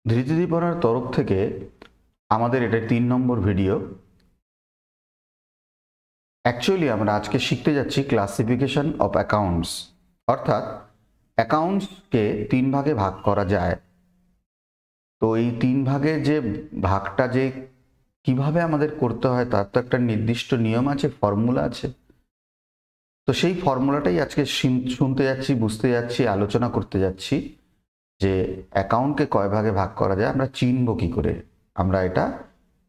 ধৃতিদি পড়ার তরফ থেকে আমাদের এটা 3 নম্বর ভিডিও। অ্যাকচুয়ালি আমরা আজকে শিখতে যাচ্ছি ক্লাসিফিকেশন অফ অ্যাকাউন্টস, অর্থাৎ অ্যাকাউন্টসকে 3 ভাগে ভাগ করা যায়। তো এই 3 ভাগের যে ভাগটা যে কিভাবে আমাদের করতে হয় তার তো একটা নির্দিষ্ট নিয়ম আছে, ফর্মুলা আছে। তো সেই ফর্মুলাটাই আজকে শুনতে যাচ্ছি, বুঝতে যাচ্ছি, আলোচনা করতে যাচ্ছি যে অ্যাকাউন্টকে কয় ভাগে ভাগ করা যায়, আমরা চিনব কি করে। আমরা এটা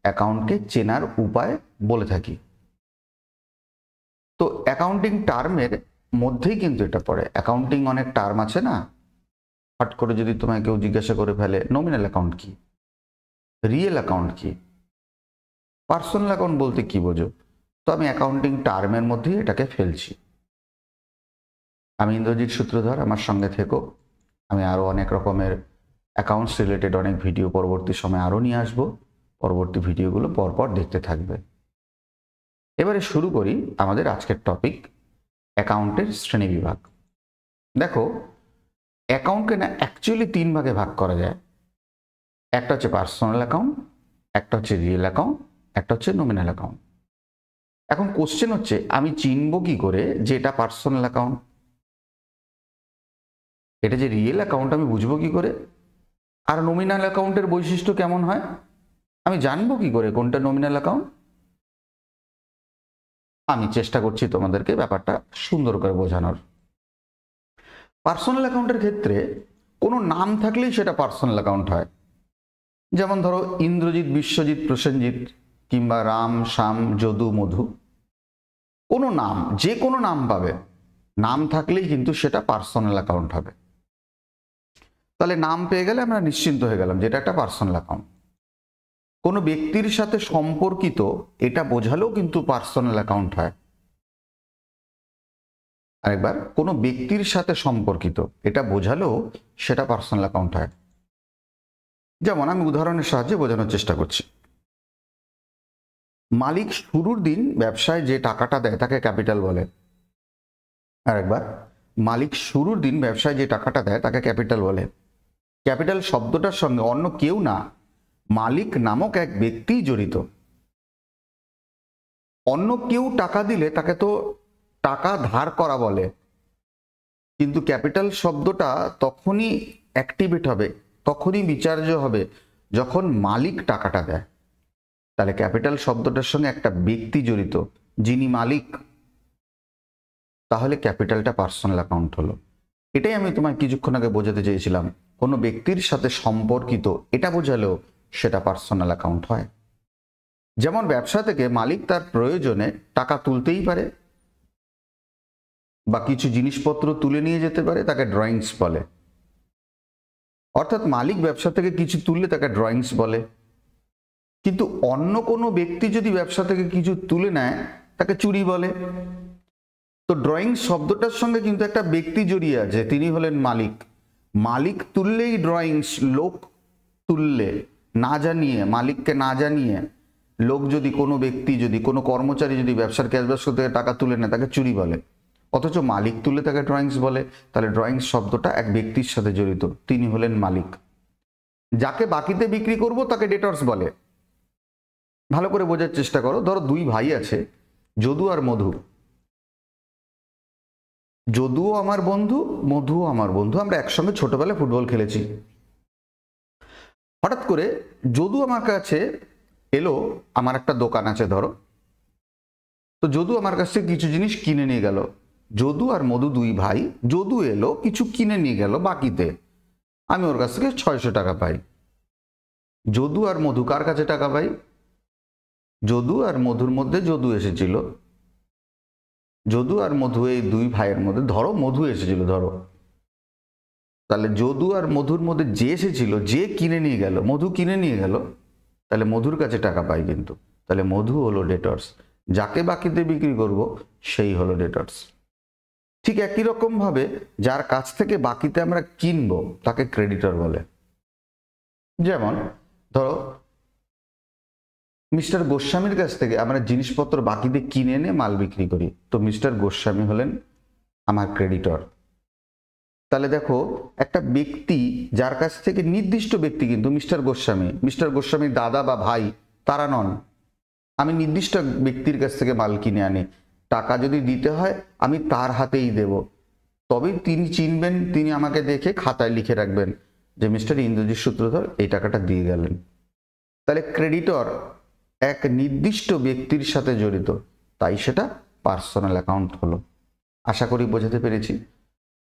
অ্যাকাউন্টকে চেনার উপায় বলে থাকি। তো অ্যাকাউন্টিং টার্মের মধ্যেই কিন্তু এটা পড়ে। অ্যাকাউন্টিং অনেক টার্ম আছে না, হট করে যদি তোমায় কেউ জিজ্ঞাসা করে ফেলে নমিনাল অ্যাকাউন্ট কি, রিয়েল অ্যাকাউন্ট কি, পার্সোনাল অ্যাকাউন্ট বলতে কি বোঝো, তো আমি অ্যাকাউন্টিং টার্মের মধ্যেই এটাকে ফেলছি। আমি ইন্দ্রজিৎ সূত্রধর, আমার সঙ্গে থেকো। আমি আরও অনেক রকমের অ্যাকাউন্টস রিলেটেড অনেক ভিডিও পরবর্তী সময় আরও নিয়ে আসবো। পরবর্তী ভিডিওগুলো পরপর দেখতে থাকবে। এবারে শুরু করি আমাদের আজকের টপিক, অ্যাকাউন্টের শ্রেণীবিভাগ। দেখো, অ্যাকাউন্টকে না অ্যাকচুয়ালি 3 ভাগে ভাগ করা যায়। একটা হচ্ছে পার্সোনাল অ্যাকাউন্ট, একটা হচ্ছে রিয়েল অ্যাকাউন্ট, একটা হচ্ছে নমিনাল অ্যাকাউন্ট। এখন কোশ্চেন হচ্ছে, আমি চিনবো কি করে যে এটা পার্সোনাল অ্যাকাউন্ট, এটা যে রিয়েল অ্যাকাউন্ট আমি বুঝবো কি করে, আর নমিনাল অ্যাকাউন্টের বৈশিষ্ট্য কেমন হয় আমি জানবো কি করে কোনটা নমিনাল অ্যাকাউন্ট। আমি চেষ্টা করছি তোমাদেরকে ব্যাপারটা সুন্দর করে বোঝানোর। পার্সোনাল অ্যাকাউন্টের ক্ষেত্রে কোনো নাম থাকলেই সেটা পার্সোনাল অ্যাকাউন্ট হয়। যেমন ধরো ইন্দ্রজিৎ, বিশ্বজিৎ, প্রসেনজিৎ, কিংবা রাম, শ্যাম, যদু, মধু, কোনো নাম, যে কোনো নাম পাবে, নাম থাকলেই কিন্তু সেটা পার্সোনাল অ্যাকাউন্ট হবে। তাহলে নাম পেয়ে গেলে আমরা নিশ্চিন্ত হয়ে গেলাম যেটা একটা পার্সোনাল অ্যাকাউন্ট। কোনো ব্যক্তির সাথে সম্পর্কিত এটা বোঝালেও কিন্তু পার্সোনাল অ্যাকাউন্ট হয়। আরেকবার, কোনো ব্যক্তির সাথে সম্পর্কিত এটা বোঝালেও সেটা পার্সোনাল অ্যাকাউন্ট হয়। যেমন আমি উদাহরণের সাহায্যে বোঝানোর চেষ্টা করছি। মালিক শুরুর দিন ব্যবসায় যে টাকাটা দেয় তাকে ক্যাপিটাল বলে। আরেকবার, মালিক শুরুর দিন ব্যবসায় যে টাকাটা দেয় তাকে ক্যাপিটাল বলে। ক্যাপিটাল শব্দটার সঙ্গে অন্য কেউ না, মালিক নামক এক ব্যক্তি জড়িত। অন্য কেউ টাকা দিলে তাকে তো টাকা ধার করা বলে, কিন্তু ক্যাপিটাল শব্দটা তখনই অ্যাক্টিভেট হবে, তখনই বিচার্য হবে যখন মালিক টাকাটা দেয়। তাহলে ক্যাপিটাল শব্দটার সঙ্গে একটা ব্যক্তি জড়িত, যিনি মালিক, তাহলে ক্যাপিটালটা পার্সোনাল অ্যাকাউন্ট হলো। এটাই আমি তোমায় কিছুক্ষণ আগে বোঝাতে চেয়েছিলাম। কোনো ব্যক্তির সাথে সম্পর্কিত এটা বোঝালেও সেটা পার্সোনাল অ্যাকাউন্ট হয়। যেমন ব্যবসা থেকে মালিক তার প্রয়োজনে টাকা তুলতেই পারে বা কিছু জিনিসপত্র তুলে নিয়ে যেতে পারে, তাকে ড্রয়িংস বলে। অর্থাৎ মালিক ব্যবসা থেকে কিছু তুললে তাকে ড্রয়িংস বলে। কিন্তু অন্য কোনো ব্যক্তি যদি ব্যবসা থেকে কিছু তুলে নেয় তাকে চুরি বলে। তো ড্রয়িং শব্দটার সঙ্গে কিন্তু একটা ব্যক্তি জড়িয়ে আছে, তিনি হলেন মালিক। মালিক তুললেই ড্রয়িংস, লোক তুললে না জানিয়ে, মালিককে না জানিয়ে লোক যদি, কোনো ব্যক্তি যদি, কোনো কর্মচারী যদি ব্যবসার ক্যাশ বাক্স থেকে টাকা তুলে নেয় তাকে চুরি বলে। অথচ মালিক তুলে তাকে ড্রয়িংস বলে। তাহলে ড্রয়িংস শব্দটা এক ব্যক্তির সাথে জড়িত, তিনি হলেন মালিক। যাকে বাকিতে বিক্রি করব তাকে ডেটর্স বলে। ভালো করে বোঝার চেষ্টা করো। ধরো দুই ভাই আছে, যদু আর মধু। যদুও আমার বন্ধু, মধুও আমার বন্ধু, আমরা একসঙ্গে ছোটবেলায় ফুটবল খেলেছি। হঠাৎ করে যদু আমার কাছে এলো, আমার একটা দোকান আছে ধরো, তো যদু আমার কাছ থেকে কিছু জিনিস কিনে নিয়ে গেল। যদু আর মধু দুই ভাই, যদু এলো কিছু কিনে নিয়ে গেল বাকিতে, আমি ওর কাছ থেকে 600 টাকা পাই। যদু আর মধু কার কাছে টাকা পাই? যদু আর মধুর মধ্যে যদু এসেছিল। যদু আর মধু এই দুই ভাইয়ের মধ্যে ধরো মধু এসেছিল, ধরো, তাহলে যদু আর মধুর মধ্যে যে এসেছিল, যে কিনে নিয়ে গেল, মধু কিনে নিয়ে গেল, তাহলে মধুর কাছে টাকা পাই কিন্তু। তাহলে মধু হলো ডেটর্স, যাকে বাকিতে বিক্রি করব সেই হলো ডেটর্স। ঠিক একই রকম ভাবে যার কাছ থেকে বাকিতে আমরা কিনবো তাকে ক্রেডিটর বলে। যেমন ধরো মিস্টার গোস্বামীর কাছ থেকে আমরা জিনিসপত্র বাকিতে কিনে এনে মাল বিক্রি করি, তো মিস্টার গোস্বামী হলেন আমার ক্রেডিটর। তাহলে দেখো একটা ব্যক্তি যার কাছ থেকে নির্দিষ্ট ব্যক্তি, কিন্তু মিস্টার গোস্বামীর দাদা বা ভাই তারা নন, আমি নির্দিষ্ট ব্যক্তির কাছ থেকে মাল কিনে আনি, টাকা যদি দিতে হয় আমি তার হাতেই দেব, তবেই তিনি চিনবেন, তিনি আমাকে দেখে খাতায় লিখে রাখবেন যে মিস্টার ইন্দ্রজিৎ সূত্রধর এই টাকাটা দিয়ে গেলেন। তাহলে ক্রেডিটর এক নির্দিষ্ট ব্যক্তির সাথে জড়িত, তাই সেটা পার্সোনাল অ্যাকাউন্ট হলো। আশা করি বোঝাতে পেরেছি।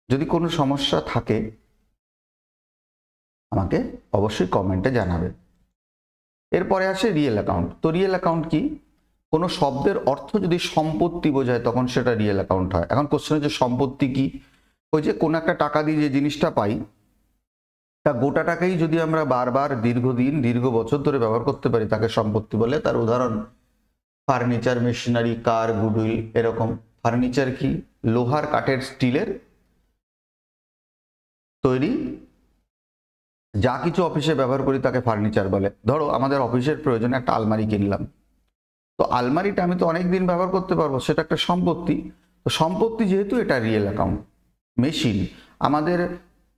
যদি কোনো সমস্যা থাকে আমাকে অবশ্যই কমেন্টে জানাবে। এরপরে আসে রিয়েল অ্যাকাউন্ট। তো রিয়েল অ্যাকাউন্ট কি? কোনো শব্দের অর্থ যদি সম্পত্তি বোঝায় তখন সেটা রিয়েল অ্যাকাউন্ট হয়। এখন কোশ্চেন হচ্ছে সম্পত্তি কি? ওই যে কোনো একটা টাকা দিয়ে যে জিনিসটা পাই, তা গোটা টাকাই যদি আমরা বারবার দীর্ঘদিন দীর্ঘ বছর ধরে ব্যবহার করতে পারি তাকে সম্পত্তি বলে। তার উদাহরণ ফার্নিচার, মেশিনারি, কার, গুডউইল। এরকম ফার্নিচার কি? লোহার, কাঠের, স্টিলের তৈরি যা কিছু অফিসে ব্যবহার করি তাকে ফার্নিচার বলে। ধরো আমাদের অফিসের প্রয়োজনে একটা আলমারি কিনলাম, তো আলমারিটা আমি তো অনেক দিন ব্যবহার করতে পারবো, সেটা একটা সম্পত্তি। তো সম্পত্তি যেহেতু, এটা রিয়েল অ্যাকাউন্ট। মেশিন, আমাদের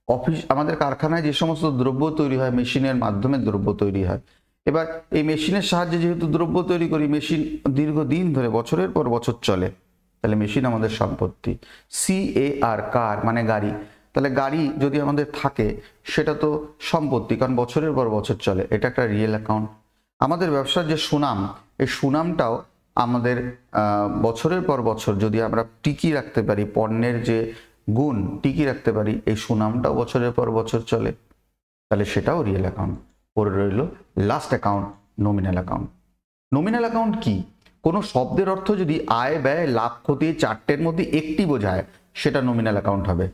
অফিস, আমাদের কারখানায় যে সমস্ত দ্রব্য তৈরি হয় মেশিনের মাধ্যমে দ্রব্য তৈরি হয়। এবার এই মেশিনের সাহায্যে যেহেতু দ্রব্য তৈরি করি, মেশিন দীর্ঘদিন ধরে বছরের পর বছর চলে, তাহলে মেশিন আমাদের সম্পত্তি। CAR, কার মানে গাড়ি। তাহলে গাড়ি যদি আমাদের থাকে সেটা তো সম্পত্তি, কারণ বছরের পর বছর চলে, এটা একটা রিয়েল অ্যাকাউন্ট। আমাদের ব্যবসার যে সুনাম, এই সুনামটাও আমাদের বছরের পর বছর যদি আমরা টিকিয়ে রাখতে পারি, পণ্যের যে গুণ টিকিয়ে রাখতে পারি, এই সুনামটাও বছরের পর বছর চলে, তাহলে সেটাও রিয়েল অ্যাকাউন্ট। পড়ে রইল last account, nominal account. Nominal account কি? কোনো শব্দের অর্থ যদি আয়, ব্যয়, লাভ, ক্ষতি চারটের মধ্যে একটি বোঝায় সেটা নমিনাল অ্যাকাউন্ট হবে।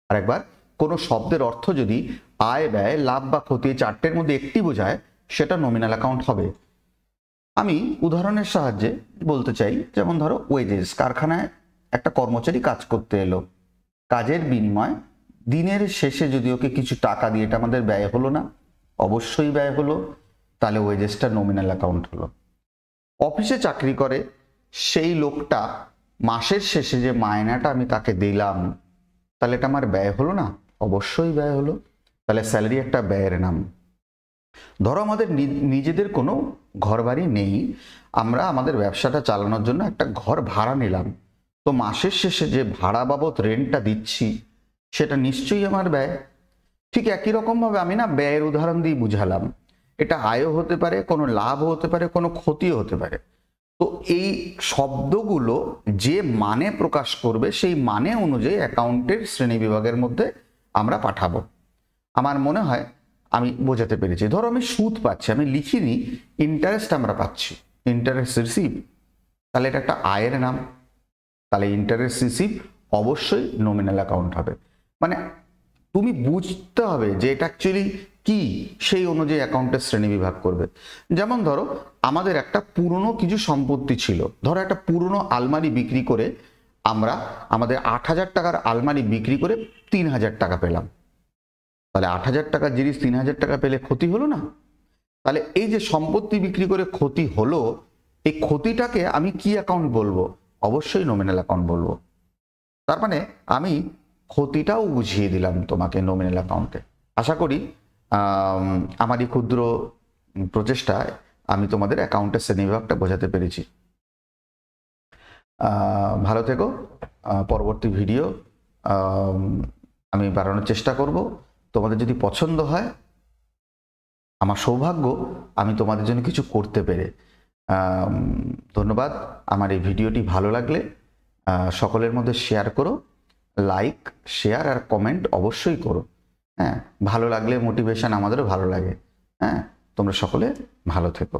আরেকবার, কোনো শব্দের অর্থ যদি আয়, ব্যয়, লাভ বা ক্ষতি চারটের মধ্যে একটি বোঝায় সেটা নমিনাল অ্যাকাউন্ট হবে। আমি উদাহরণের সাহায্যে বলতে চাই, যেমন ধরো ওয়েজেস। কারখানায় একটা কর্মচারী কাজ করতে এলো, কাজের বিনিময় দিনের শেষে যদি ওকে কিছু টাকা দিয়ে, এটা আমাদের ব্যয় হলো না? অবশ্যই ব্যয় হলো, তাহলে ওয়েজেসটা নমিনাল অ্যাকাউন্ট হলো। অফিসে চাকরি করে সেই লোকটা মাসের শেষে যে মায়নাটা আমি তাকে দিলাম, তাহলে এটা আমার ব্যয় হলো না? অবশ্যই ব্যয় হলো, তাহলে স্যালারি একটা ব্যয়ের নাম। ধরো আমাদের নিজেদের কোনো ঘর বাড়ি নেই, আমরা আমাদের ব্যবসাটা চালানোর জন্য একটা ঘর ভাড়া নিলাম, তো মাসের শেষে যে ভাড়া বাবদ রেন্টটা দিচ্ছি সেটা নিশ্চয়ই আমার ব্যয়। ঠিক একই রকমভাবে আমি না ব্যয়ের উদাহরণ দিয়ে বুঝালাম, এটা আয়ও হতে পারে, কোনো লাভও হতে পারে, কোনো ক্ষতিও হতে পারে। তো এই শব্দগুলো যে মানে প্রকাশ করবে সেই মানে অনুযায়ী অ্যাকাউন্টের শ্রেণী বিভাগের মধ্যে আমরা পাঠাবো। আমার মনে হয় আমি বোঝাতে পেরেছি। ধরো আমি সুদ পাচ্ছি, আমি লিখিনি ইন্টারেস্ট আমরা পাচ্ছি, ইন্টারেস্ট রিসিভ, তাহলে এটা একটা আয়ের নাম, তাহলে ইন্টারেস্ট রিসিভ অবশ্যই নমিনাল অ্যাকাউন্ট হবে। মানে তুমি বুঝতে হবে যে এটা অ্যাকচুয়ালি কি, সেই অনুযায়ী অ্যাকাউন্টের শ্রেণী বিভাগ করবে। যেমন ধরো আমাদের একটা পুরনো কিছু সম্পত্তি ছিল, ধরো একটা পুরনো আলমারি বিক্রি করে আমরা আমাদের 8,000 টাকার আলমারি বিক্রি করে 3,000 টাকা পেলাম, তাহলে 8,000 টাকার জিনিস 3,000 টাকা পেলে ক্ষতি হলো না? তাহলে এই যে সম্পত্তি বিক্রি করে ক্ষতি হলো, এই ক্ষতিটাকে আমি কি অ্যাকাউন্ট বলবো? অবশ্যই নমিনাল অ্যাকাউন্ট বলবো। তার মানে আমি ক্ষতিটাও বুঝিয়ে দিলাম তোমাকে নমিনাল অ্যাকাউন্টে। আশা করি আমার এই ক্ষুদ্র প্রচেষ্টায় আমি তোমাদের অ্যাকাউন্টের শ্রেণীবিভাগটা বোঝাতে পেরেছি। ভালো থেকো। পরবর্তী ভিডিও আমি বাড়ানোর চেষ্টা করব। তোমাদের যদি পছন্দ হয়, আমার সৌভাগ্য আমি তোমাদের জন্য কিছু করতে পেরে। ধন্যবাদ। আমার এই ভিডিওটি ভালো লাগলে সকলের মধ্যে শেয়ার করো, লাইক, শেয়ার আর কমেন্ট অবশ্যই করো। হ্যাঁ, ভালো লাগলে মোটিভেশন আমাদেরও ভালো লাগে। হ্যাঁ, তোমরা সকলে ভালো থেকো।